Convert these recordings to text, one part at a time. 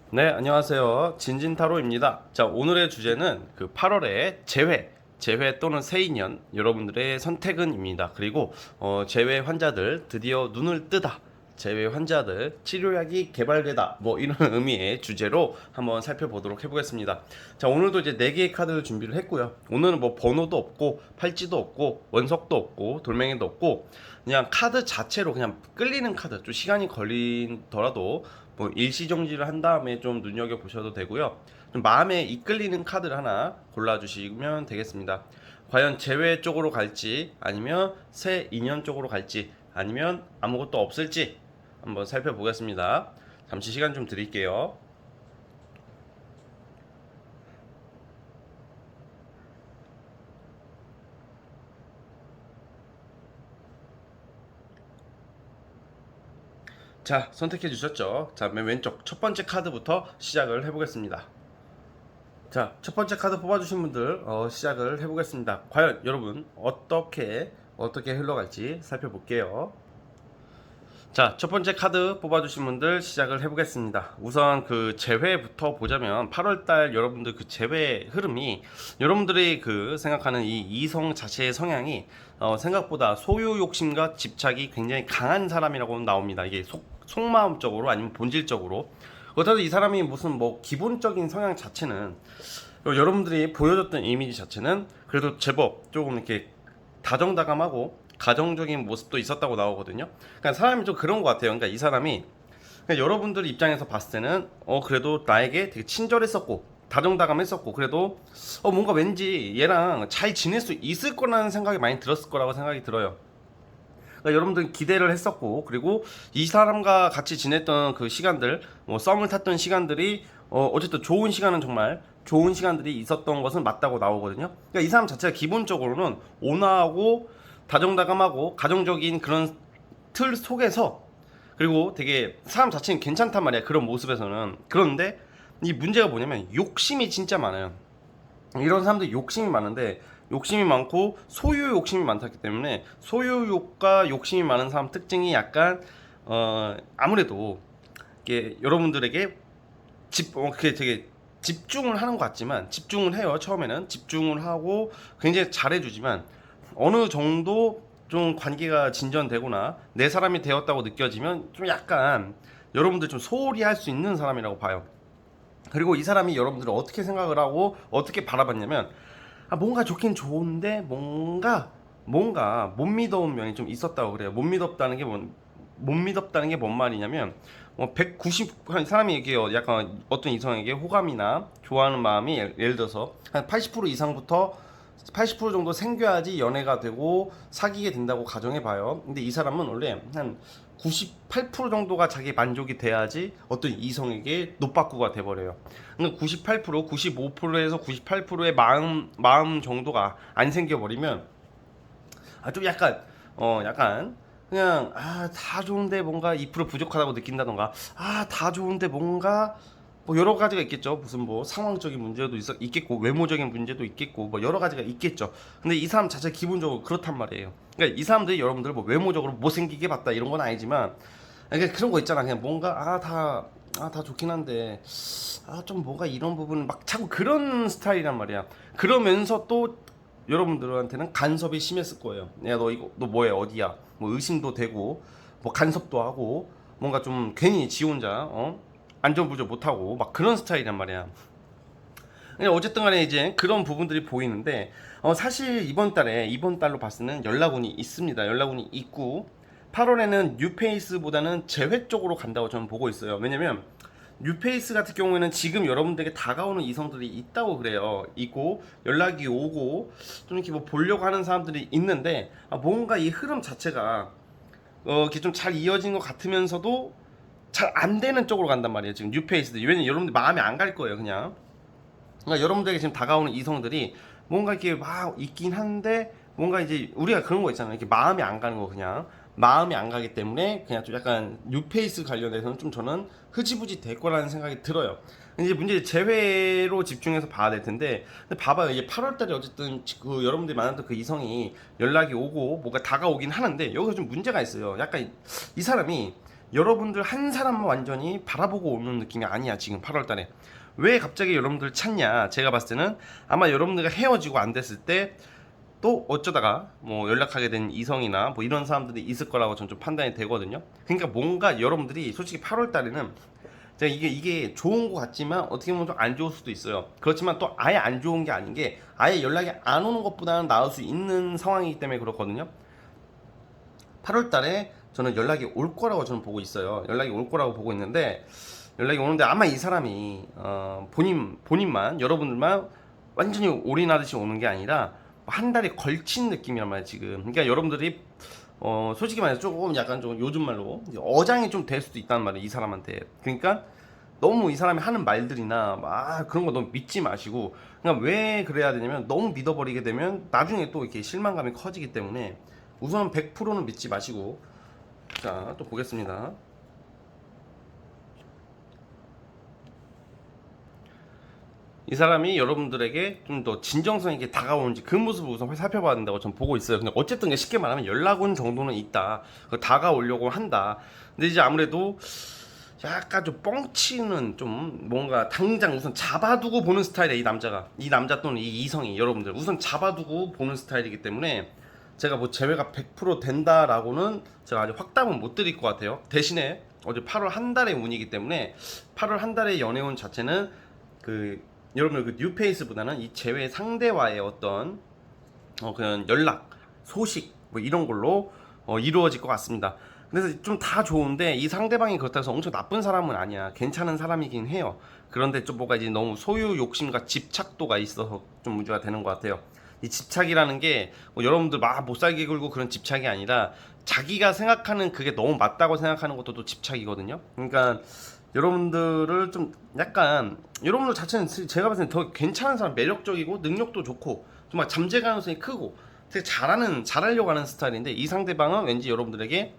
네, 안녕하세요. 진진타로입니다. 자, 오늘의 주제는 그 8월의 재회 또는 새인년 여러분들의 선택은입니다. 그리고 재회 환자들 드디어 눈을 뜨다. 재회 환자들 치료약이 개발되다. 뭐 이런 의미의 주제로 한번 살펴보도록 해보겠습니다. 자, 오늘도 이제 4개의 카드를 준비를 했고요. 오늘은 뭐 번호도 없고 팔찌도 없고 원석도 없고 돌멩이도 없고 그냥 카드 자체로 그냥 끌리는 카드, 좀 시간이 걸리더라도 뭐 일시정지를 한 다음에 좀 눈여겨 보셔도 되고요. 좀 마음에 이끌리는 카드를 하나 골라주시면 되겠습니다. 과연 재회 쪽으로 갈지 아니면 새 인연 쪽으로 갈지 아니면 아무것도 없을지 한번 살펴보겠습니다. 잠시 시간 좀 드릴게요. 자, 선택해 주셨죠? 자, 맨 왼쪽 첫 번째 카드부터 시작을 해보겠습니다. 자, 첫 번째 카드 뽑아주신 분들 시작을 해보겠습니다. 과연 여러분 어떻게 흘러갈지 살펴볼게요. 자, 첫 번째 카드 뽑아주신 분들 시작을 해보겠습니다. 우선 그 재회부터 보자면 8월달 여러분들 그 재회 흐름이 여러분들이 그 생각하는 이 이성 자체의 성향이 생각보다 소유 욕심과 집착이 굉장히 강한 사람이라고 나옵니다. 이게 속마음적으로 아니면 본질적으로. 그렇다고 이 사람이 무슨 뭐 기본적인 성향 자체는 여러분들이 보여줬던 이미지 자체는 그래도 제법 조금 이렇게 다정다감하고 가정적인 모습도 있었다고 나오거든요. 그러니까 사람이 좀 그런 것 같아요. 그러니까 이 사람이 그러니까 여러분들 입장에서 봤을 때는 그래도 나에게 되게 친절했었고 다정다감했었고 그래도 뭔가 왠지 얘랑 잘 지낼 수 있을 거라는 생각이 많이 들었을 거라고 생각이 들어요. 그러니까 여러분들 기대를 했었고 그리고 이 사람과 같이 지냈던 그 시간들 뭐 썸을 탔던 시간들이 어쨌든 좋은 시간은 정말 좋은 시간들이 있었던 것은 맞다고 나오거든요. 그러니까 이 사람 자체가 기본적으로는 온화하고 다정다감하고 가정적인 그런 틀 속에서 그리고 되게 사람 자체는 괜찮단 말이야, 그런 모습에서는. 그런데 이 문제가 뭐냐면 욕심이 진짜 많아요. 이런 사람들 욕심이 많은데 욕심이 많고 소유 욕심이 많기 때문에 소유욕과 욕심이 많은 사람 특징이 약간 아무래도 이게 여러분들에게 그게 되게 집중을 하는 것 같지만 집중을 해요. 처음에는 집중을 하고 굉장히 잘해주지만 어느 정도 좀 관계가 진전되거나 내 사람이 되었다고 느껴지면 좀 약간 여러분들 좀 소홀히 할 수 있는 사람이라고 봐요. 그리고 이 사람이 여러분들을 어떻게 생각을 하고 어떻게 바라봤냐면 뭔가 좋긴 좋은데 뭔가 못 믿어온 면이 좀 있었다고 그래요. 못 믿었다는 게 뭔 말이냐면 190 사람이 이게 약간 어떤 이성에게 호감이나 좋아하는 마음이 예를 들어서 한 80% 이상부터 80% 정도 생겨야지 연애가 되고 사귀게 된다고 가정해 봐요. 근데 이 사람은 원래 한 98% 정도가 자기 만족이 돼야지 어떤 이성에게 노빠꾸가 돼버려요. 그러니까 98%, 95%에서 98%의 마음 정도가 안 생겨버리면 좀 약간 그냥 다 좋은데 뭔가 2% 부족하다고 느낀다던가 다 좋은데 뭔가 뭐 여러 가지가 있겠죠. 무슨 뭐 상황적인 문제도 있겠고 외모적인 문제도 있겠고 뭐 여러 가지가 있겠죠. 근데 이 사람 자체 기본적으로 그렇단 말이에요. 그러니까 이 사람들이 여러분들 뭐 외모적으로 못생기게 봤다 이런 건 아니지만 그러니까 그런 거 있잖아. 그냥 뭔가 다 좋긴 한데 좀 뭔가 이런 부분 막 자꾸 그런 스타일이란 말이야. 그러면서 또 여러분들한테는 간섭이 심했을 거예요. 야, 너 뭐해, 어디야? 뭐 의심도 되고, 뭐 간섭도 하고, 뭔가 좀 괜히 지 혼자, 안전부조 못하고, 막 그런 스타일이란 말이야. 그냥 어쨌든 간에 이제 그런 부분들이 보이는데, 사실 이번 달로 봤을 때는 연락운이 있습니다. 연락운이 있고, 8월에는 뉴페이스보다는 재회 쪽으로 간다고 저는 보고 있어요. 왜냐면, 뉴페이스 같은 경우에는 지금 여러분들에게 다가오는 이성들이 있다고 그래요. 있고 연락이 오고 좀 이렇게 뭐 보려고 하는 사람들이 있는데 뭔가 이 흐름 자체가 이렇게 좀 잘 이어진 것 같으면서도 잘 안 되는 쪽으로 간단 말이에요. 지금 뉴페이스들 왜냐면 여러분들 마음에 안 갈 거예요. 그냥 그러니까 여러분들에게 지금 다가오는 이성들이 뭔가 이렇게 막 있긴 한데 뭔가 이제 우리가 그런 거 있잖아요. 이렇게 마음이 안 가는 거 그냥 마음이 안 가기 때문에 그냥 좀 약간 뉴페이스 관련해서는 좀 저는 흐지부지 될 거라는 생각이 들어요. 근데 이제 문제 제외로 집중해서 봐야 될 텐데 근데 봐봐요. 이게 8월달에 어쨌든 그 여러분들이 만났던 그 이성이 연락이 오고 뭔가 다가오긴 하는데 여기서 좀 문제가 있어요. 약간 이 사람이 여러분들 한 사람만 완전히 바라보고 오는 느낌이 아니야. 지금 8월달에 왜 갑자기 여러분들 찾냐, 제가 봤을 때는 아마 여러분들과 헤어지고 안 됐을 때 또 어쩌다가 뭐 연락하게 된 이성이나 뭐 이런 사람들이 있을 거라고 저는 좀 판단이 되거든요. 그러니까 뭔가 여러분들이 솔직히 8월 달에는 제가 이게 좋은 것 같지만 어떻게 보면 좀 안 좋을 수도 있어요. 그렇지만 또 아예 안 좋은 게 아닌 게 아예 연락이 안 오는 것보다는 나을 수 있는 상황이기 때문에 그렇거든요. 8월 달에 저는 연락이 올 거라고 저는 보고 있어요. 연락이 올 거라고 보고 있는데, 연락이 오는데 아마 이 사람이 본인만, 여러분들만 완전히 올인하듯이 오는 게 아니라 한 달에 걸친 느낌이란 말이에요 지금. 그러니까 여러분들이 솔직히 말해서 조금 약간 좀 요즘 말로 어장이 좀 될 수도 있다는 말이에요 이 사람한테. 그러니까 너무 이 사람이 하는 말들이나 막 그런 거 너무 믿지 마시고, 그냥 왜 그래야 되냐면 너무 믿어버리게 되면 나중에 또 이렇게 실망감이 커지기 때문에 우선 100%는 믿지 마시고. 자, 또 보겠습니다. 이 사람이 여러분들에게 좀 더 진정성 있게 다가오는지 그 모습을 우선 살펴봐야 된다고 저는 보고 있어요. 근데 어쨌든 쉽게 말하면 연락 온 정도는 있다. 다가오려고 한다. 근데 이제 아무래도 약간 좀 뻥치는, 좀 뭔가 당장 우선 잡아두고 보는 스타일이에요 이 남자가. 이 남자 또는 이 이성이 여러분들 우선 잡아두고 보는 스타일이기 때문에 제가 뭐 재회가 100% 된다라고는 제가 아직 확답은 못 드릴 것 같아요. 대신에 어제 8월 한 달의 운이기 때문에 8월 한 달의 연애운 자체는 그 여러분들 그 뉴페이스보다는 이 재회 상대와의 어떤 그냥 연락, 소식 뭐 이런 걸로 이루어질 것 같습니다. 그래서 좀 다 좋은데 이 상대방이 그렇다고 해서 엄청 나쁜 사람은 아니야. 괜찮은 사람이긴 해요. 그런데 좀 뭐가 이제 너무 소유 욕심과 집착도가 있어서 좀 문제가 되는 것 같아요. 이 집착이라는 게뭐 여러분들 막 못살게 굴고 그런 집착이 아니라 자기가 생각하는 그게 너무 맞다고 생각하는 것도 또 집착이거든요. 그러니까 여러분들을 좀 약간, 여러분들 자체는 제가 봤을 때 더 괜찮은 사람, 매력적이고 능력도 좋고 정말 잠재 가능성이 크고 되게 잘하려고 하는 스타일인데, 이 상대방은 왠지 여러분들에게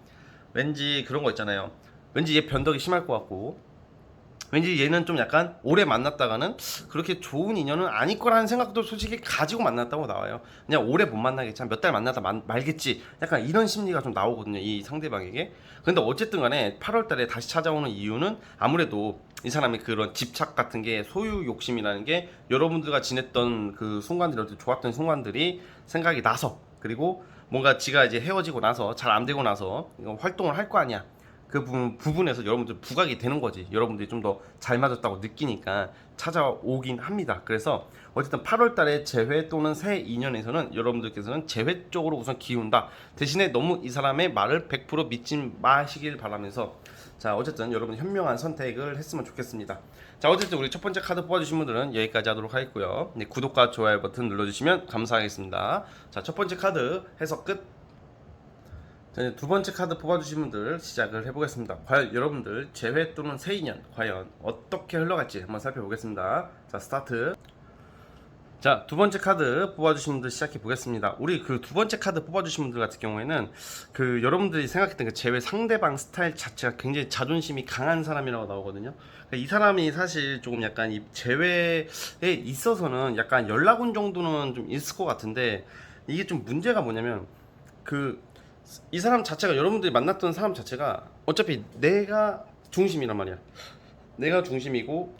왠지 그런 거 있잖아요. 왠지 얘 변덕이 심할 것 같고, 왠지 얘는 좀 약간 오래 만났다가는 그렇게 좋은 인연은 아닐 거라는 생각도 솔직히 가지고 만났다고 나와요. 그냥 오래 못 만나겠지, 몇 달 만나다 말겠지, 약간 이런 심리가 좀 나오거든요 이 상대방에게. 근데 어쨌든 간에 8월 달에 다시 찾아오는 이유는 아무래도 이 사람의 그런 집착 같은 게, 소유 욕심이라는 게 여러분들과 지냈던 그 순간들이, 좋았던 순간들이 생각이 나서, 그리고 뭔가 지가 이제 헤어지고 나서 잘 안 되고 나서 활동을 할 거 아니야. 그 부분에서 여러분들 부각이 되는 거지. 여러분들이 좀 더 잘 맞았다고 느끼니까 찾아오긴 합니다. 그래서 어쨌든 8월 달에 재회 또는 새 인연에서는 여러분들께서는 재회 쪽으로 우선 기운다. 대신에 너무 이 사람의 말을 100% 믿지 마시길 바라면서, 자, 어쨌든 여러분 현명한 선택을 했으면 좋겠습니다. 자, 어쨌든 우리 첫 번째 카드 뽑아주신 분들은 여기까지 하도록 하겠고요. 네, 구독과 좋아요 버튼 눌러주시면 감사하겠습니다. 자, 첫 번째 카드 해석 끝. 자, 이제 두 번째 카드 뽑아주신 분들 시작을 해보겠습니다. 과연 여러분들 재회 또는 새 인연 과연 어떻게 흘러갈지 한번 살펴보겠습니다. 자, 스타트. 자, 두 번째 카드 뽑아주신 분들 시작해 보겠습니다. 우리 그 두 번째 카드 뽑아주신 분들 같은 경우에는 그 여러분들이 생각했던 그 재회 상대방 스타일 자체가 굉장히 자존심이 강한 사람이라고 나오거든요. 그러니까 이 사람이 사실 조금 약간 이 재회에 있어서는 약간 연락 온 정도는 좀 있을 것 같은데, 이게 좀 문제가 뭐냐면 그 이 사람 자체가, 여러분들이 만났던 사람 자체가 어차피 내가 중심이란 말이야. 내가 중심이고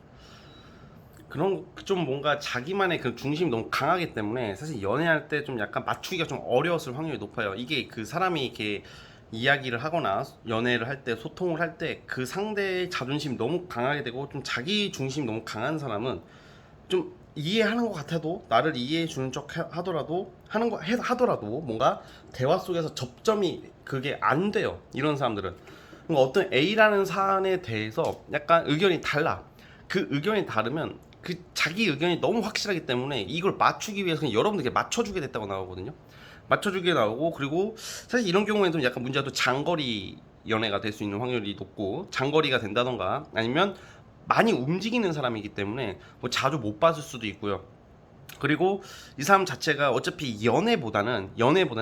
그런 좀 뭔가 자기만의 그 중심이 너무 강하기 때문에 사실 연애할 때 좀 약간 맞추기가 좀 어려웠을 확률이 높아요. 이게 그 사람이 이렇게 이야기를 하거나 연애를 할 때, 소통을 할 때 그 상대의 자존심이 너무 강하게 되고 좀 자기 중심이 너무 강한 사람은 좀 이해하는 것 같아도, 나를 이해해 주는 척 하더라도 하더라도 뭔가 대화 속에서 접점이 그게 안 돼요 이런 사람들은. 그러니까 어떤 A라는 사안에 대해서 약간 의견이 달라. 그 의견이 다르면 그 자기 의견이 너무 확실하기 때문에 이걸 맞추기 위해서 그냥 여러분들에게 맞춰주게 됐다고 나오거든요. 맞춰주게 나오고, 그리고 사실 이런 경우에는 약간 문제가 또 장거리 연애가 될 수 있는 확률이 높고, 장거리가 된다던가 아니면 많이 움직이는 사람이기 때문에 뭐 자주 못 봤을 수도 있고요. 그리고 이 사람 자체가 어차피 연애보다는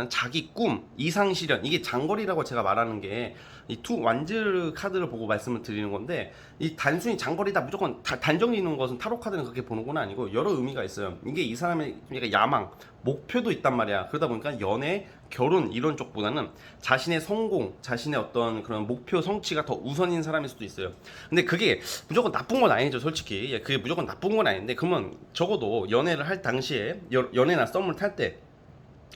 자기 꿈, 이상 실현, 이게 장거리라고 제가 말하는 게 이 투 완즈 카드를 보고 말씀을 드리는 건데, 이 단순히 장거리다 무조건 단정이 있는 것은 타로 카드는 그렇게 보는 건 아니고 여러 의미가 있어요. 이게 이 사람의 약간 야망, 목표도 있단 말이야. 그러다 보니까 연애, 결혼 이런 쪽보다는 자신의 성공, 자신의 어떤 그런 목표 성취가 더 우선인 사람일 수도 있어요. 근데 그게 무조건 나쁜 건 아니죠, 솔직히. 예, 그게 무조건 나쁜 건 아닌데, 그러면 적어도 연애를 할 당시에, 연애나 썸을 탈 때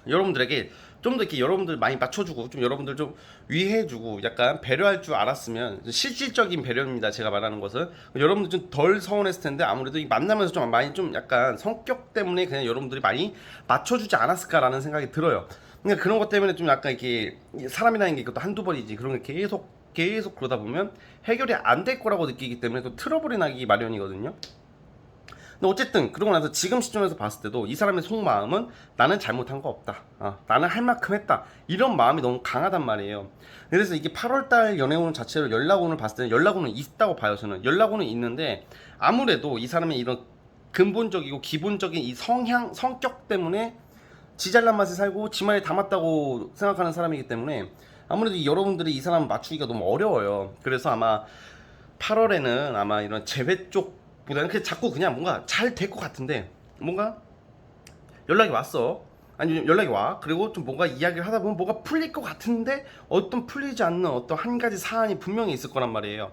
여러분들에게 좀 더 이렇게 여러분들 많이 맞춰주고 좀 여러분들 좀 위해주고 약간 배려할 줄 알았으면, 실질적인 배려입니다, 제가 말하는 것은. 여러분들 좀 덜 서운했을 텐데, 아무래도 이 만나면서 좀 많이 좀 약간 성격 때문에 그냥 여러분들이 많이 맞춰주지 않았을까라는 생각이 들어요. 그러니까 그런 것 때문에 좀 약간 이렇게, 사람이라는 게 이것도 한두 번이지, 그런 게 계속 그러다 보면 해결이 안 될 거라고 느끼기 때문에 또 트러블이 나기 마련이거든요. 근데 어쨌든 그러고 나서 지금 시점에서 봤을 때도 이 사람의 속마음은 나는 잘못한 거 없다, 나는 할 만큼 했다, 이런 마음이 너무 강하단 말이에요. 그래서 이게 8월달 연애운 자체로 연락운을 봤을 때는 연락운은 있다고 봐요. 저는 연락운은 있는데, 아무래도 이 사람의 이런 근본적이고 기본적인 이 성격 때문에 지 잘난 맛에 살고 지 말에 다 맞다고 생각하는 사람이기 때문에 아무래도 여러분들이 이 사람을 맞추기가 너무 어려워요. 그래서 아마 8월에는 아마 이런 재회 쪽보다는 그냥 자꾸 그냥 뭔가 잘 될 것 같은데, 뭔가 연락이 왔어, 아니 연락이 와, 그리고 좀 뭔가 이야기를 하다 보면 뭐가 풀릴 것 같은데 어떤 풀리지 않는 어떤 한 가지 사안이 분명히 있을 거란 말이에요.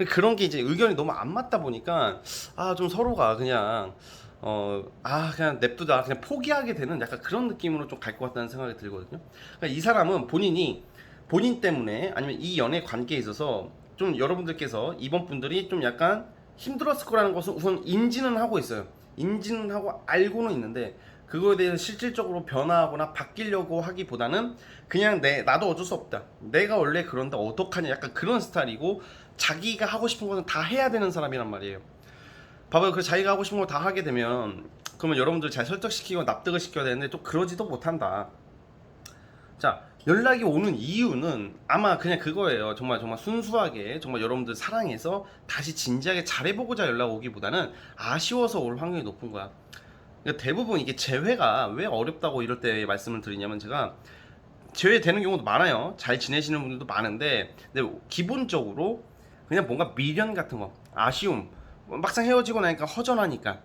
그런 게 이제 의견이 너무 안 맞다 보니까 좀 서로가 그냥 그냥 냅두다, 그냥 포기하게 되는 약간 그런 느낌으로 좀 갈 것 같다는 생각이 들거든요. 그러니까 이 사람은 본인 때문에 아니면 이 연애 관계에 있어서 좀 여러분들께서 이번 분들이 좀 약간 힘들었을 거라는 것을 우선 인지는 하고 있어요. 인지는 하고 알고는 있는데, 그거에 대해서 실질적으로 변화하거나 바뀌려고 하기보다는 그냥 나도 어쩔 수 없다, 내가 원래 그런데 어떡하냐, 약간 그런 스타일이고, 자기가 하고 싶은 것은 다 해야 되는 사람이란 말이에요. 봐봐요. 그 자기가 하고 싶은 거 다 하게 되면 그러면 여러분들 잘 설득시키고 납득을 시켜야 되는데 또 그러지도 못한다. 자, 연락이 오는 이유는 아마 그냥 그거예요. 정말 순수하게 정말 여러분들 사랑해서 다시 진지하게 잘해보고자 연락 오기보다는 아쉬워서 올 확률이 높은 거야. 그러니까 대부분 이게 재회가 왜 어렵다고 이럴 때 말씀을 드리냐면, 제가 재회되는 경우도 많아요. 잘 지내시는 분들도 많은데, 근데 기본적으로 그냥 뭔가 미련 같은 거, 아쉬움, 막상 헤어지고 나니까 허전하니까,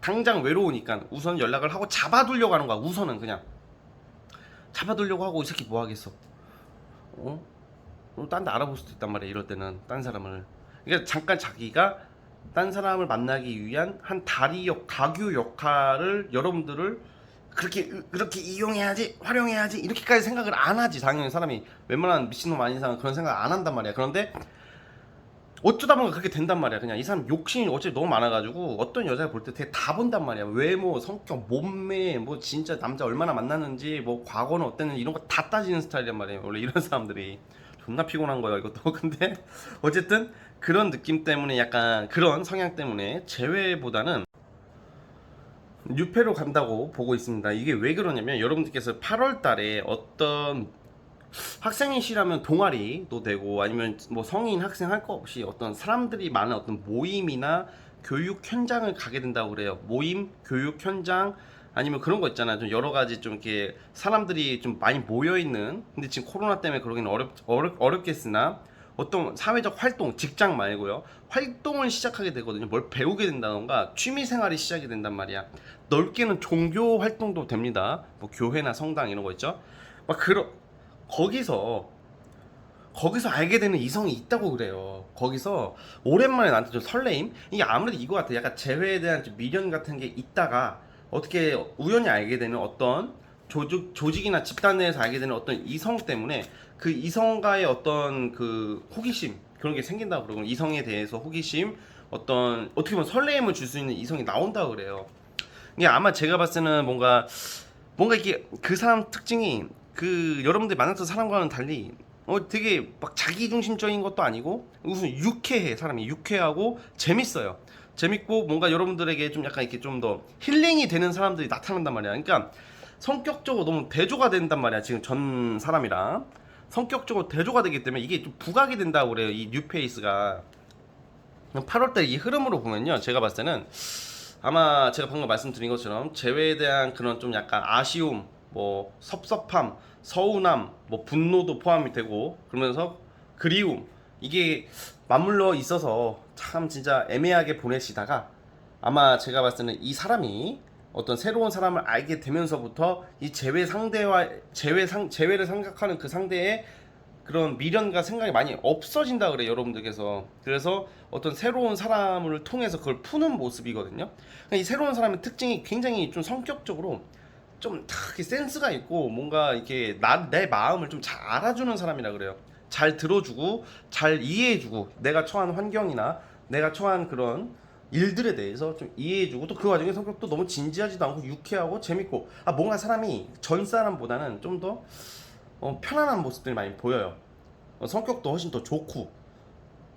당장 외로우니까 우선 연락을 하고 잡아두려고 하는 거야. 우선은 그냥 잡아두려고 하고, 이 새끼 뭐 하겠어, 어? 딴 데 알아볼 수도 있단 말이야, 이럴 때는. 딴 사람을, 그러니까 잠깐 자기가 딴 사람을 만나기 위한 한 가교 역할을 여러분들을 그렇게 이용해야지, 활용해야지, 이렇게까지 생각을 안 하지. 당연히 사람이 웬만한 미친놈 아닌 이상은 그런 생각 안 한단 말이야. 그런데 어쩌다 보면 그렇게 된단 말이야. 그냥 이 사람 욕심이 어차피 너무 많아가지고 어떤 여자를 볼 때 되게 다 본단 말이야. 외모, 성격, 몸매, 뭐 진짜 남자 얼마나 만났는지, 뭐 과거는 어땠는지, 이런 거 다 따지는 스타일이란 말이에요. 원래 이런 사람들이 존나 피곤한 거야, 이것도. 근데 어쨌든 그런 느낌 때문에, 약간 그런 성향 때문에 재회보다는 뉴페로 간다고 보고 있습니다. 이게 왜 그러냐면, 여러분들께서 8월 달에 어떤 학생이시라면 동아리도 되고, 아니면 뭐 성인 학생 할 거 없이 어떤 사람들이 많은 어떤 모임이나 교육 현장을 가게 된다고 그래요. 모임, 교육 현장, 아니면 그런 거 있잖아요. 좀 여러 가지 좀 이렇게 사람들이 좀 많이 모여 있는, 근데 지금 코로나 때문에 그러긴 어렵겠으나 어떤 사회적 활동, 직장 말고요, 활동을 시작하게 되거든요. 뭘 배우게 된다던가 취미 생활이 시작이 된단 말이야. 넓게는 종교 활동도 됩니다. 뭐 교회나 성당 이런 거 있죠. 막 거기서 알게 되는 이성이 있다고 그래요. 거기서 오랜만에 나한테 좀 설레임? 이게 아무래도 이거 같아. 약간 재회에 대한 좀 미련 같은 게 있다가 어떻게 우연히 알게 되는 어떤 조직이나 집단 내에서 알게 되는 어떤 이성 때문에 그 이성과의 어떤 그 호기심, 그런 게 생긴다고 그러고, 이성에 대해서 호기심, 어떤 어떻게 보면 설레임을 줄 수 있는 이성이 나온다고 그래요. 이게 아마 제가 봤을 때는 뭔가 이게 그 사람 특징이, 그 여러분들이 만났던 사람과는 달리 되게 막 자기중심적인 것도 아니고, 무슨 유쾌해. 사람이 유쾌하고 재밌어요. 재밌고 뭔가 여러분들에게 좀 약간 이렇게 좀 더 힐링이 되는 사람들이 나타난단 말이야. 그러니까 성격적으로 너무 대조가 된단 말이야. 지금 전 사람이랑 성격적으로 대조가 되기 때문에 이게 좀 부각이 된다고 그래요, 이 뉴페이스가. 8월달 이 흐름으로 보면요, 제가 봤을 때는 아마 제가 방금 말씀드린 것처럼 재회에 대한 그런 좀 약간 아쉬움, 뭐 섭섭함, 서운함, 뭐 분노도 포함이 되고, 그러면서 그리움, 이게 맞물려 있어서 참 진짜 애매하게 보내시다가, 아마 제가 봤을 때는 이 사람이 어떤 새로운 사람을 알게 되면서부터 이 제외를 생각하는 그 상대의 그런 미련과 생각이 많이 없어진다 그래 여러분들께서. 그래서 어떤 새로운 사람을 통해서 그걸 푸는 모습이거든요. 그러니까 이 새로운 사람의 특징이 굉장히 좀 성격적으로 좀 센스가 있고 뭔가 이렇게 내 마음을 좀 잘 알아주는 사람이라 그래요. 잘 들어주고 잘 이해해주고 내가 처한 환경이나 내가 처한 그런 일들에 대해서 좀 이해해주고 또 그 와중에 성격도 너무 진지하지도 않고 유쾌하고 재밌고 뭔가 사람이 전 사람보다는 좀 더 편안한 모습들이 많이 보여요. 성격도 훨씬 더 좋고.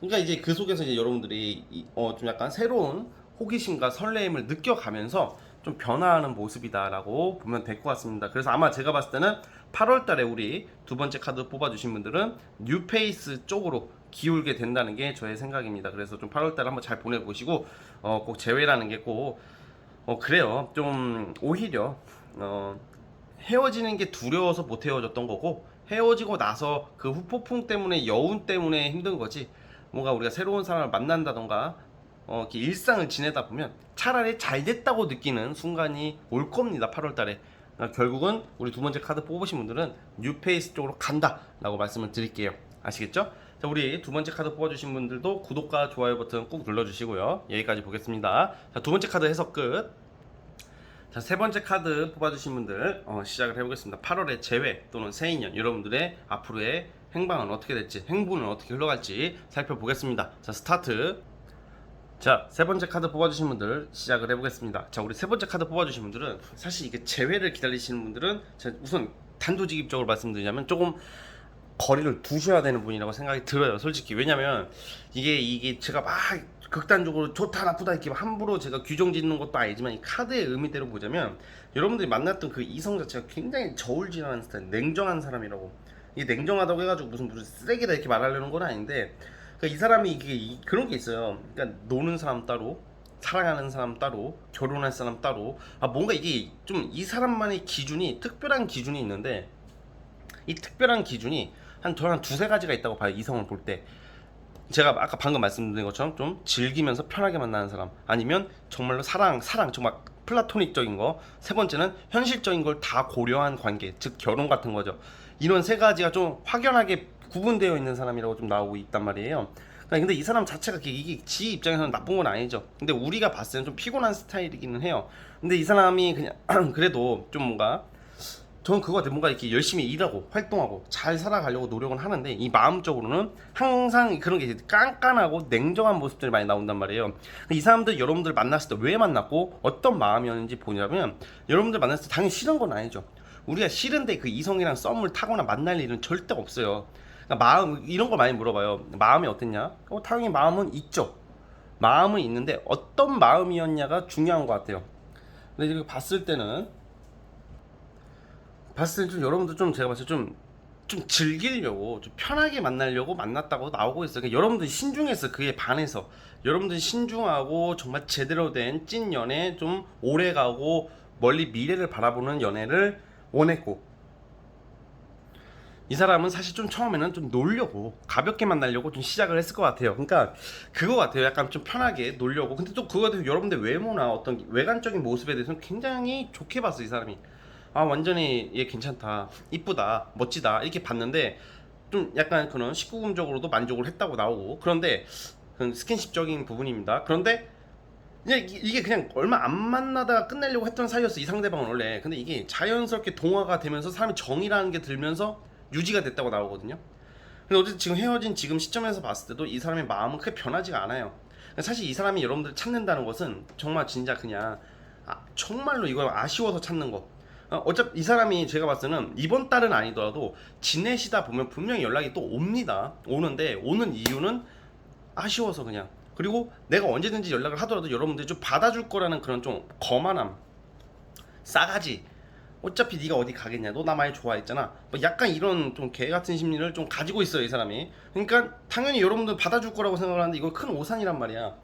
그러니까 이제 그 속에서 이제 여러분들이 좀 약간 새로운 호기심과 설레임을 느껴가면서 좀 변화하는 모습이다라고 보면 될 것 같습니다. 그래서 아마 제가 봤을 때는 8월 달에 우리 두 번째 카드 뽑아주신 분들은 뉴페이스 쪽으로 기울게 된다는 게 저의 생각입니다. 그래서 좀 8월 달에 한번 잘 보내보시고 꼭 제외라는 게 꼭 그래요. 좀 오히려 헤어지는 게 두려워서 못 헤어졌던 거고 헤어지고 나서 그 후폭풍 때문에 여운 때문에 힘든 거지 뭔가 우리가 새로운 사람을 만난다던가 이렇게 일상을 지내다 보면 차라리 잘 됐다고 느끼는 순간이 올 겁니다. 8월 달에. 결국은 우리 두 번째 카드 뽑으신 분들은 뉴페이스 쪽으로 간다 라고 말씀을 드릴게요. 아시겠죠? 자, 우리 두 번째 카드 뽑아주신 분들도 구독과 좋아요 버튼 꾹 눌러주시고요. 여기까지 보겠습니다. 자, 두 번째 카드 해석 끝. 자, 세 번째 카드 뽑아주신 분들 시작을 해보겠습니다. 8월의 재회 또는 새인년 여러분들의 앞으로의 행방은 어떻게 될지 행보는 어떻게 흘러갈지 살펴보겠습니다. 자, 스타트. 자, 세 번째 카드 뽑아주신 분들 시작을 해보겠습니다. 자, 우리 세 번째 카드 뽑아주신 분들은 사실 이게 재회를 기다리시는 분들은 제가 우선 단도직입적으로 말씀드리자면 조금 거리를 두셔야 되는 분이라고 생각이 들어요. 솔직히. 왜냐면 이게 제가 막 극단적으로 좋다 나쁘다 이렇게 함부로 제가 규정 짓는 것도 아니지만 이 카드의 의미대로 보자면 여러분들이 만났던 그 이성 자체가 굉장히 저울질하는 스타일, 냉정한 사람이라고. 이게 냉정하다고 해가지고 무슨 쓰레기다 이렇게 말하려는 건 아닌데 그러니까 이 사람이 그런 게 있어요. 그러니까 노는 사람 따로, 사랑하는 사람 따로, 결혼할 사람 따로. 뭔가 이게 좀 이 사람만의 기준이 특별한 기준이 있는데 이 특별한 기준이 저는 한 두세 가지가 있다고 봐요. 이성을 볼 때. 제가 아까 방금 말씀드린 것처럼 좀 즐기면서 편하게 만나는 사람 아니면 정말로 사랑 정말 플라토닉적인 거. 세 번째는 현실적인 걸 다 고려한 관계, 즉 결혼 같은 거죠. 이런 세 가지가 좀 확연하게 구분되어 있는 사람이라고 좀 나오고 있단 말이에요. 근데 이 사람 자체가 이게 지 입장에서는 나쁜 건 아니죠. 근데 우리가 봤을 때는 좀 피곤한 스타일이기는 해요. 근데 이 사람이 그냥 그래도 좀 뭔가 저는 그거 같아요. 뭔가 이렇게 열심히 일하고 활동하고 잘 살아가려고 노력은 하는데 이 마음적으로는 항상 그런 게 깐깐하고 냉정한 모습들이 많이 나온단 말이에요. 이 사람들 여러분들 만났을 때 왜 만났고 어떤 마음이었는지 보냐면 여러분들 만났을 때 당연히 싫은 건 아니죠. 우리가 싫은데 그 이성이랑 썸을 타거나 만날 일은 절대 없어요. 그러니까 마음 이런 거 많이 물어봐요. 마음이 어땠냐? 당연히 마음은 있죠. 마음은 있는데 어떤 마음이었냐가 중요한 것 같아요. 근데 이거 봤을 때는 좀 여러분들 좀 제가 봤을 때 좀 즐기려고 좀 편하게 만나려고 만났다고 나오고 있어요. 그러니까 여러분들이 신중했어. 그에 반해서 여러분들이 신중하고 정말 제대로 된 찐 연애, 좀 오래가고 멀리 미래를 바라보는 연애를 원했고 이 사람은 사실 좀 처음에는 좀 놀려고 가볍게 만나려고 좀 시작을 했을 것 같아요. 그러니까 그거 같아요. 약간 좀 편하게 놀려고. 근데 또 그거에 대해서 여러분들 외모나 어떤 외관적인 모습에 대해서는 굉장히 좋게 봤어. 이 사람이 완전히 얘 괜찮다, 이쁘다, 멋지다 이렇게 봤는데 좀 약간 그런 19금적으로도 만족을 했다고 나오고. 그런데 그건 스킨십적인 부분입니다. 그런데 이게 그냥 얼마 안 만나다가 끝내려고 했던 사이였어, 이 상대방은 원래. 근데 이게 자연스럽게 동화가 되면서 사람이 정이라는 게 들면서 유지가 됐다고 나오거든요. 근데 어쨌든 지금 헤어진 지금 시점에서 봤을 때도 이 사람의 마음은 크게 변하지가 않아요. 사실 이 사람이 여러분들 찾는다는 것은 정말 진짜 그냥 정말로 이거 아쉬워서 찾는 거. 어차피 이 사람이 제가 봤을 때는 이번 달은 아니더라도 지내시다 보면 분명히 연락이 또 옵니다. 오는데 오는 이유는 아쉬워서 그냥. 그리고 내가 언제든지 연락을 하더라도 여러분들이 좀 받아줄 거라는 그런 좀 거만함, 싸가지. 어차피 네가 어디 가겠냐, 너 나 많이 좋아했잖아, 뭐 약간 이런 좀 개같은 심리를 좀 가지고 있어요, 이 사람이. 그러니까 당연히 여러분들 받아줄 거라고 생각을 하는데 이거 큰 오산이란 말이야.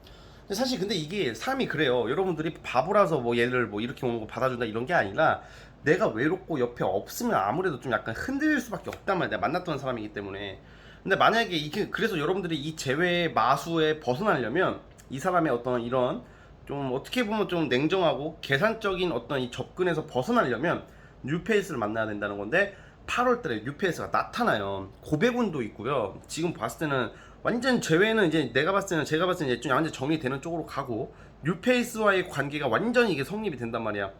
사실 근데 이게 사람이 그래요. 여러분들이 바보라서 뭐 얘를 뭐 이렇게 오는 거 받아준다 이런 게 아니라 내가 외롭고 옆에 없으면 아무래도 좀 약간 흔들릴 수밖에 없단 말이야. 내가 만났던 사람이기 때문에. 근데 만약에 이게 그래서 여러분들이 이 재회의 마수에 벗어나려면 이 사람의 어떤 이런 좀 어떻게 보면 좀 냉정하고 계산적인 어떤 이 접근에서 벗어나려면 뉴페이스를 만나야 된다는 건데 8월달에 뉴페이스가 나타나요. 고백운도 있고요. 지금 봤을 때는 완전 제외는 이제 내가 봤을 때는 제가 봤을 때는 이제 좀 완전 정리되는 쪽으로 가고 뉴페이스와의 관계가 완전히 이게 성립이 된단 말이야.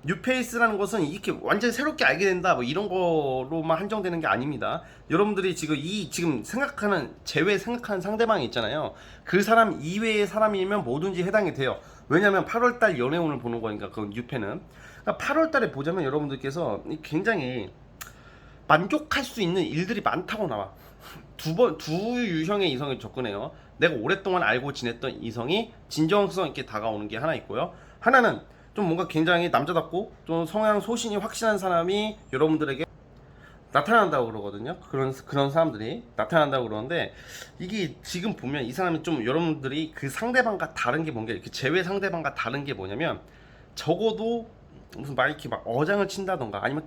뉴페이스라는 것은 이렇게 완전히 새롭게 알게 된다 뭐 이런 거로만 한정되는 게 아닙니다. 여러분들이 지금 생각하는 제외 생각하는 상대방이 있잖아요. 그 사람 이외의 사람이면 뭐든지 해당이 돼요. 왜냐면 8월달 연애운을 보는 거니까 그 뉴페는. 그러니까 8월달에 보자면 여러분들께서 굉장히 만족할 수 있는 일들이 많다고 나와. 두 유형의 이성에 접근해요. 내가 오랫동안 알고 지냈던 이성이 진정성 있게 다가오는 게 하나 있고요. 하나는 좀 뭔가 굉장히 남자답고 좀 성향 소신이 확실한 사람이 여러분들에게 나타난다고 그러거든요. 그런 사람들이 나타난다고 그러는데 이게 지금 보면 이 사람이 좀 여러분들이 그 상대방과 다른 게 뭔가 이렇게 제외 상대방과 다른 게 뭐냐면 적어도 무슨 막 이렇게 막 어장을 친다던가 아니면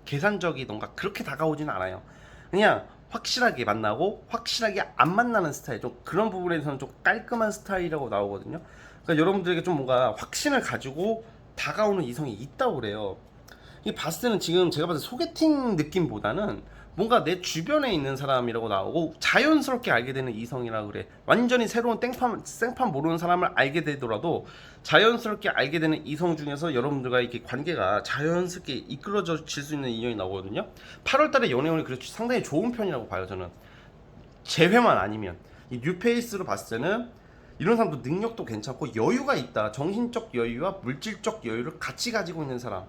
계산적이던가 그렇게 다가오지는 않아요. 그냥 확실하게 만나고 확실하게 안 만나는 스타일, 좀 그런 부분에서는 좀 깔끔한 스타일이라고 나오거든요. 그러니까 여러분들에게 좀 뭔가 확신을 가지고 다가오는 이성이 있다고 그래요. 이 봤을 때는 지금 제가 봤을 때 소개팅 느낌보다는 뭔가 내 주변에 있는 사람이라고 나오고 자연스럽게 알게 되는 이성이라 그래. 완전히 새로운 생판 모르는 사람을 알게 되더라도 자연스럽게 알게 되는 이성 중에서 여러분들과 이렇게 관계가 자연스럽게 이끌어질 수 있는 인연이 나오거든요. 8월달에 연애운이 그래서 상당히 좋은 편이라고 봐요, 저는. 재회만 아니면. 이 뉴페이스로 봤을 때는 이런 사람도 능력도 괜찮고 여유가 있다. 정신적 여유와 물질적 여유를 같이 가지고 있는 사람.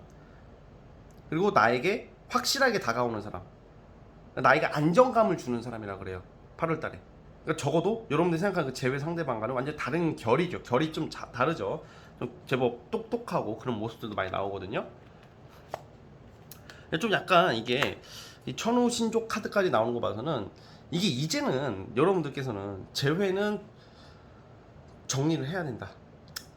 그리고 나에게 확실하게 다가오는 사람, 나에게 안정감을 주는 사람이라 그래요. 8월달에. 그러니까 적어도 여러분들이 생각하는 그 제외 상대방과는 완전 다른 결이죠. 결이 좀 다르죠. 좀 제법 똑똑하고 그런 모습들도 많이 나오거든요. 좀 약간 이게 이 천우 신족 카드까지 나오는 거 봐서는 이게 이제는 여러분들께서는 제외는 정리를 해야 된다.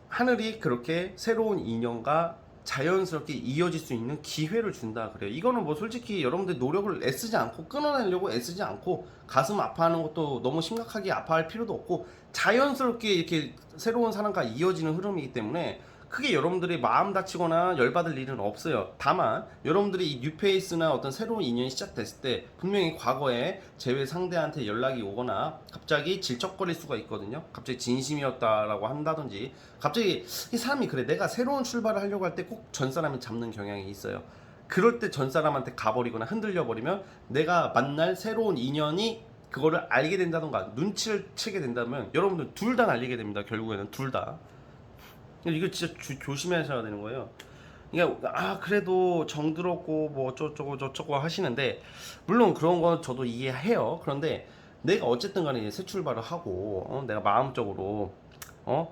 하늘이 그렇게 새로운 인연과 자연스럽게 이어질 수 있는 기회를 준다 그래요. 이거는 뭐 솔직히 여러분들 노력을 애쓰지 않고 끊어내려고 애쓰지 않고 가슴 아파하는 것도 너무 심각하게 아파할 필요도 없고 자연스럽게 이렇게 새로운 사람과 이어지는 흐름이기 때문에 크게 여러분들이 마음 다치거나 열받을 일은 없어요. 다만 여러분들이 이 뉴페이스나 어떤 새로운 인연이 시작됐을 때 분명히 과거에 제외 상대한테 연락이 오거나 갑자기 질척거릴 수가 있거든요. 갑자기 진심이었다라고 한다든지 갑자기 이 사람이 그래 내가 새로운 출발을 하려고 할 때 꼭 전 사람을 잡는 경향이 있어요. 그럴 때 전 사람한테 가버리거나 흔들려 버리면 내가 만날 새로운 인연이 그거를 알게 된다던가 눈치를 채게 된다면 여러분들 둘 다 날리게 됩니다. 결국에는 둘 다. 이거 진짜 조심하셔야 되는 거예요. 그러니까 그래도 정들었고 뭐 어쩌고 저쩌고 하시는데 물론 그런 건 저도 이해해요. 그런데 내가 어쨌든 간에 새 출발을 하고 내가 마음적으로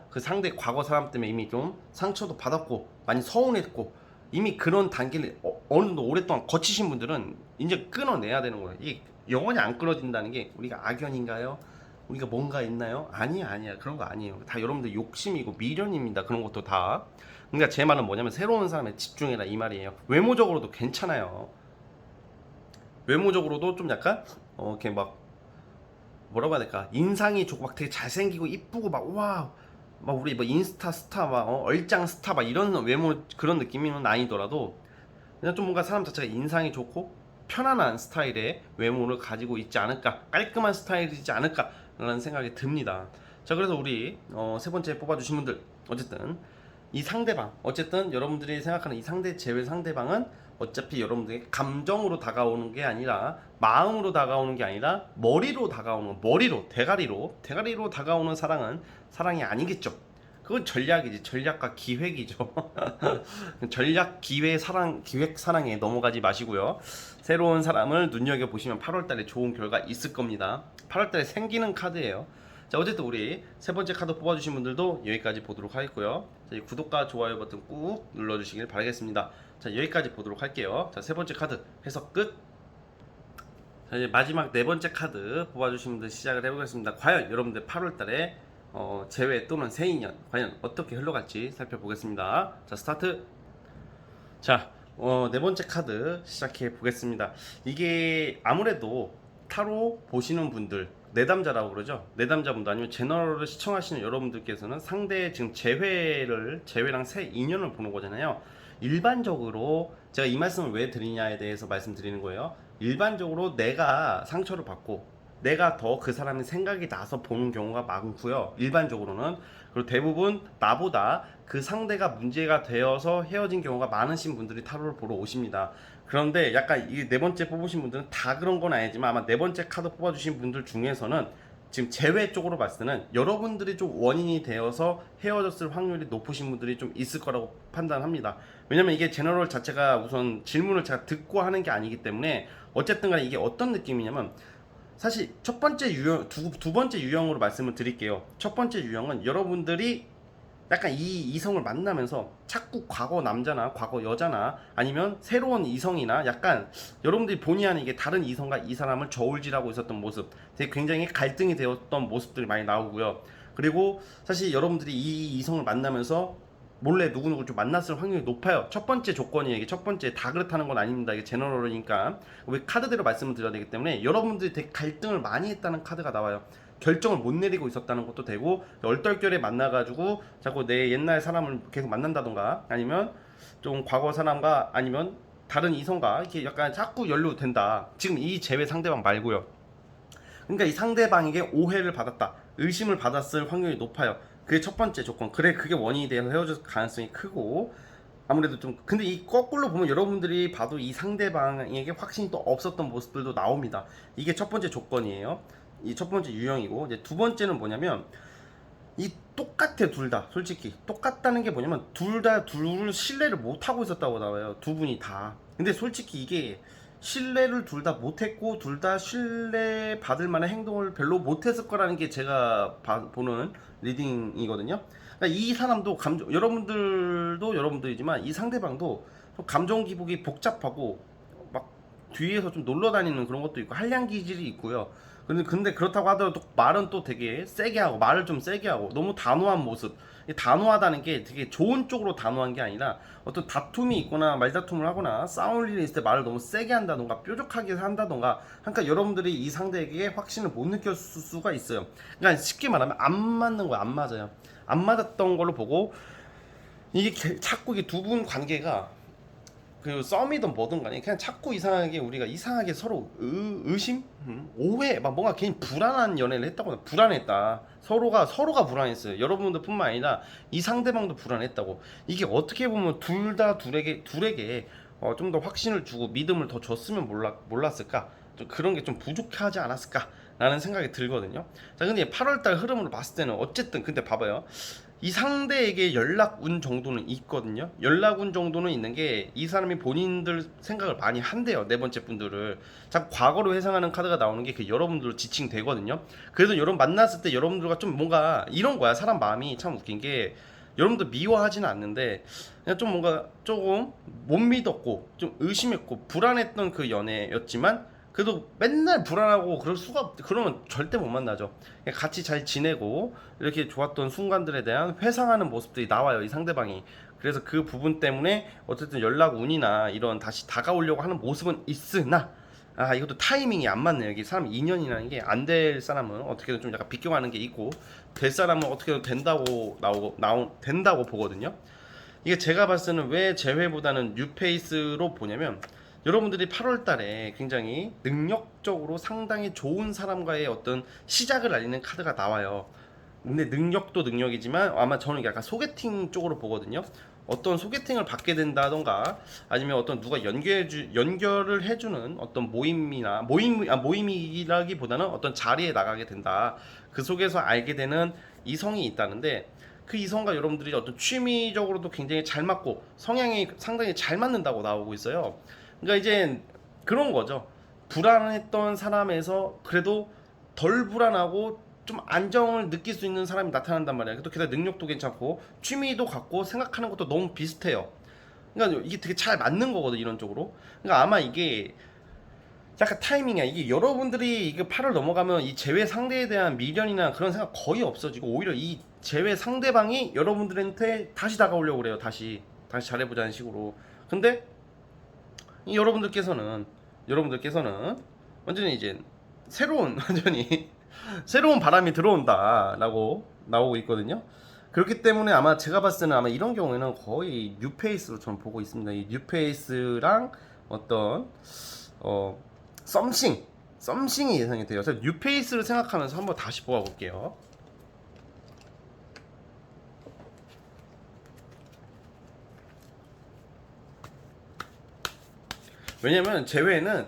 그 상대 과거 사람 때문에 이미 좀 상처도 받았고 많이 서운했고 이미 그런 단계를 어느 정도 오랫동안 거치신 분들은 이제 끊어내야 되는 거예요. 이게 영원히 안 끊어진다는 게 우리가 악연인가요? 우리가 뭔가 있나요? 아니야 그런 거 아니에요. 다 여러분들 욕심이고 미련입니다. 그런 것도 다. 그러니까 제 말은 뭐냐면 새로운 사람에 집중해라 이 말이에요. 외모적으로도 괜찮아요. 외모적으로도 좀 약간 이렇게 막 뭐라고 해야 될까? 인상이 좋고 막 되게 잘생기고 이쁘고 막 와. 막 우리 뭐 인스타 스타 막 얼짱 스타 막 이런 외모 그런 느낌은 아니더라도 그냥 좀 뭔가 사람 자체가 인상이 좋고 편안한 스타일의 외모를 가지고 있지 않을까, 깔끔한 스타일이지 않을까라는 생각이 듭니다. 자, 그래서 우리 세 번째 뽑아주신 분들 어쨌든 이 상대방, 어쨌든 여러분들이 생각하는 이 제외 상대방은 어차피 여러분들에게 감정으로 다가오는 게 아니라 마음으로 다가오는 게 아니라 머리로 다가오는, 대가리로 다가오는 사랑은 사랑이 아니겠죠. 그건 전략이지. 전략과 기획이죠. 전략, 기획, 사랑에 넘어가지 마시고요. 새로운 사람을 눈여겨보시면 8월달에 좋은 결과 있을 겁니다. 8월달에 생기는 카드예요. 자, 어쨌든 우리 세 번째 카드 뽑아주신 분들도 여기까지 보도록 하겠고요. 자, 구독과 좋아요 버튼 꾹 눌러주시길 바라겠습니다. 자, 여기까지 보도록 할게요. 자, 세 번째 카드 해석 끝. 자, 이제 마지막 네 번째 카드 뽑아주신 분들 시작을 해보겠습니다. 과연 여러분들 8월달에 재회 또는 새인연 과연 어떻게 흘러갈지 살펴보겠습니다. 자, 스타트. 자, 네 번째 카드 시작해 보겠습니다. 이게 아무래도 타로 보시는 분들 내담자라고 그러죠. 내담자분들 아니면 제너럴을 시청하시는 여러분들께서는 상대의 지금 재회랑 새 인연을 보는 거잖아요. 일반적으로 제가 이 말씀을 왜 드리냐에 대해서 말씀드리는 거예요. 일반적으로 내가 상처를 받고 내가 더 그 사람의 생각이 나서 보는 경우가 많고요. 일반적으로는. 그리고 대부분 나보다 그 상대가 문제가 되어서 헤어진 경우가 많으신 분들이 타로를 보러 오십니다. 그런데 약간 이 네 번째 뽑으신 분들은 다 그런 건 아니지만 아마 네 번째 카드 뽑아주신 분들 중에서는 지금 제외 쪽으로 봤을 때는 여러분들이 좀 원인이 되어서 헤어졌을 확률이 높으신 분들이 좀 있을 거라고 판단합니다. 왜냐면 이게 제너럴 자체가 우선 질문을 제가 듣고 하는 게 아니기 때문에 어쨌든 간에 이게 어떤 느낌이냐면 사실 첫 번째 유형, 두 번째 유형으로 말씀을 드릴게요. 첫 번째 유형은 여러분들이 약간 이 이성을 만나면서 자꾸 과거 남자나 과거 여자나 아니면 새로운 이성이나 약간 여러분들이 본의 아니게 다른 이성과 이 사람을 저울질하고 있었던 모습, 되게 굉장히 갈등이 되었던 모습들이 많이 나오고요. 그리고 사실 여러분들이 이 이성을 만나면서 몰래 누구누구 좀 만났을 확률이 높아요. 첫 번째 조건이 이게 첫 번째 다 그렇다는 건 아닙니다. 이게 제너럴이니까 왜 카드대로 말씀을 드려야 되기 때문에 여러분들이 되게 갈등을 많이 했다는 카드가 나와요. 결정을 못 내리고 있었다는 것도 되고 얼떨결에 만나가지고 자꾸 내 옛날 사람을 계속 만난다던가 아니면 좀 과거 사람과 아니면 다른 이성과 이렇게 약간 자꾸 연루된다. 지금 이 제외 상대방 말고요. 그러니까 이 상대방에게 오해를 받았다, 의심을 받았을 확률이 높아요. 그게 첫 번째 조건. 그래, 그게 원인이 돼서 헤어질 가능성이 크고 아무래도 좀 근데 이 거꾸로 보면 여러분들이 봐도 이 상대방에게 확신이 또 없었던 모습들도 나옵니다. 이게 첫 번째 조건이에요. 이 첫 번째 유형이고 이제 두 번째는 뭐냐면 이 똑같아. 둘 다 솔직히 똑같다는 게 뭐냐면 둘을 신뢰를 못 하고 있었다고 나와요. 두 분이 다. 근데 솔직히 이게 신뢰를 둘 다 못했고 둘 다 신뢰 받을 만한 행동을 별로 못했을 거라는 게 제가 보는 리딩이거든요. 그러니까 이 사람도 여러분들도 여러분들이지만 이 상대방도 좀 감정 기복이 복잡하고 막 뒤에서 좀 놀러 다니는 그런 것도 있고 한량 기질이 있고요. 근데 그렇다고 하더라도 말은 또 되게 세게 하고 말을 좀 세게 하고 너무 단호한 모습. 이 단호하다는 게 되게 좋은 쪽으로 단호한 게 아니라 어떤 다툼이 있거나 말다툼을 하거나 싸울 일이 있을 때 말을 너무 세게 한다던가 뾰족하게 한다던가 그러니까 여러분들이 이 상대에게 확신을 못 느꼈을 수가 있어요. 그러니까 쉽게 말하면 안 맞는 거야. 안 맞아요. 안 맞았던 걸로 보고 이게 자꾸 이게 두 분 관계가 그 썸이든 뭐든 간에 그냥 자꾸 이상하게 우리가 이상하게 서로 의심? 오해? 막 뭔가 괜히 불안한 연애를 했다고. 불안했다. 서로가 불안했어요. 여러분들 뿐만 아니라 이 상대방도 불안했다고. 이게 어떻게 보면 둘에게 좀 더 확신을 주고 믿음을 더 줬으면 몰랐을까? 좀 그런 게 좀 부족하지 않았을까? 라는 생각이 들거든요. 자, 근데 8월달 흐름으로 봤을 때는 어쨌든 근데 봐봐요. 이 상대에게 연락운 정도는 있거든요. 연락운 정도는 있는 게 이 사람이 본인들 생각을 많이 한대요. 네 번째 분들을 자꾸 과거로 회상하는 카드가 나오는 게 그 여러분들로 지칭되거든요. 그래서 여러분 만났을 때 여러분들과 좀 뭔가 이런 거야. 사람 마음이 참 웃긴 게 여러분들 미워하지는 않는데 그냥 좀 뭔가 조금 못 믿었고 좀 의심했고 불안했던 그 연애였지만 그래도 맨날 불안하고 그러면 절대 못 만나죠. 그냥 같이 잘 지내고 이렇게 좋았던 순간들에 대한 회상하는 모습들이 나와요, 이 상대방이. 그래서 그 부분 때문에 어쨌든 연락 운이나 이런 다시 다가오려고 하는 모습은 있으나 이것도 타이밍이 안 맞네요. 이게 사람 인연이라는 게 안 될 사람은 어떻게든 좀 약간 비껴가는 게 있고 될 사람은 어떻게든 된다고 보거든요. 이게 제가 봤을 때는 왜 재회보다는 뉴페이스로 보냐면 여러분들이 8월 달에 굉장히 능력적으로 상당히 좋은 사람과의 어떤 시작을 알리는 카드가 나와요. 근데 능력도 능력이지만 아마 저는 약간 소개팅 쪽으로 보거든요. 어떤 소개팅을 받게 된다던가 아니면 어떤 누가 연결을 해주는 어떤 모임이라기보다는 어떤 자리에 나가게 된다. 그 속에서 알게 되는 이성이 있다는데 그 이성과 여러분들이 어떤 취미적으로도 굉장히 잘 맞고 성향이 상당히 잘 맞는다고 나오고 있어요. 그러니까 이제 그런 거죠. 불안했던 사람에서 그래도 덜 불안하고 좀 안정을 느낄 수 있는 사람이 나타난단 말이야. 또 게다가 능력도 괜찮고 취미도 같고 생각하는 것도 너무 비슷해요. 그러니까 이게 되게 잘 맞는 거거든, 이런 쪽으로. 그러니까 아마 이게 약간 타이밍이야. 이게 여러분들이 이게 8월 넘어가면 이 제외 상대에 대한 미련이나 그런 생각 거의 없어지고 오히려 이 제외 상대방이 여러분들한테 다시 다가오려고 그래요. 다시 잘해보자는 식으로. 근데 여러분들께서는 완전히 이제 새로운 완전히 새로운 바람이 들어온다라고 나오고 있거든요. 그렇기 때문에 아마 제가 봤을 때는 아마 이런 경우에는 거의 뉴페이스로 저는 보고 있습니다. 이 뉴페이스랑 어떤 썸씽이 예상이 돼요. 그래서 뉴페이스를 생각하면서 한번 다시 뽑아볼게요. 왜냐면 제외는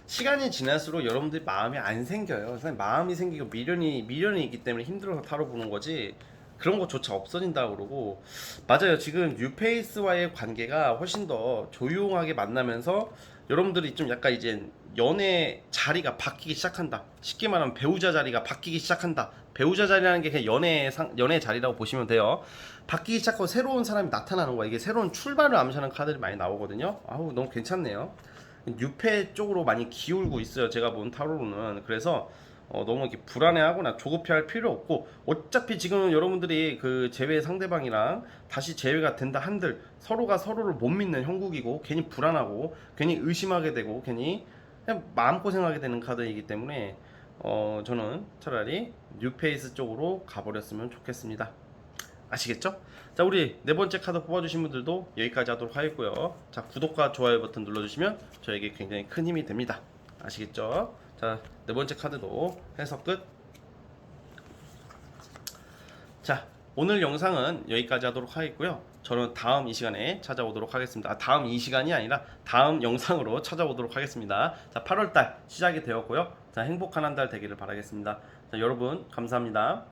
시간이 지날수록 여러분들이 마음이 안 생겨요. 그래서 마음이 생기고 미련이 있기 때문에 힘들어서 타로 보는 거지. 그런 것조차 없어진다고 그러고. 맞아요. 지금 뉴페이스와의 관계가 훨씬 더 조용하게 만나면서 여러분들이 좀 약간 이제 연애 자리가 바뀌기 시작한다. 쉽게 말하면 배우자 자리가 바뀌기 시작한다. 배우자 자리라는 게 그냥 연애 자리라고 보시면 돼요. 바뀌기 시작하고 새로운 사람이 나타나는 거야. 이게 새로운 출발을 암시하는 카드들이 많이 나오거든요. 아우, 너무 괜찮네요. 뉴페 쪽으로 많이 기울고 있어요. 제가 본 타로로는. 그래서 너무 이렇게 불안해하거나 조급해할 필요 없고, 어차피 지금 여러분들이 그 재회 상대방이랑 다시 재회가 된다 한들 서로가 서로를 못 믿는 형국이고, 괜히 불안하고 괜히 의심하게 되고 괜히 그냥 마음고생하게 되는 카드이기 때문에 저는 차라리 뉴페이스 쪽으로 가버렸으면 좋겠습니다. 아시겠죠? 자, 우리 네 번째 카드 뽑아주신 분들도 여기까지 하도록 하겠고요. 자, 구독과 좋아요 버튼 눌러주시면 저에게 굉장히 큰 힘이 됩니다. 아시겠죠? 자, 네 번째 카드도 해석 끝. 자, 오늘 영상은 여기까지 하도록 하겠고요. 저는 다음 이 시간에 찾아오도록 하겠습니다. 다음 이 시간이 아니라 다음 영상으로 찾아오도록 하겠습니다. 자, 8월달 시작이 되었고요. 자, 행복한 한 달 되기를 바라겠습니다. 자, 여러분 감사합니다.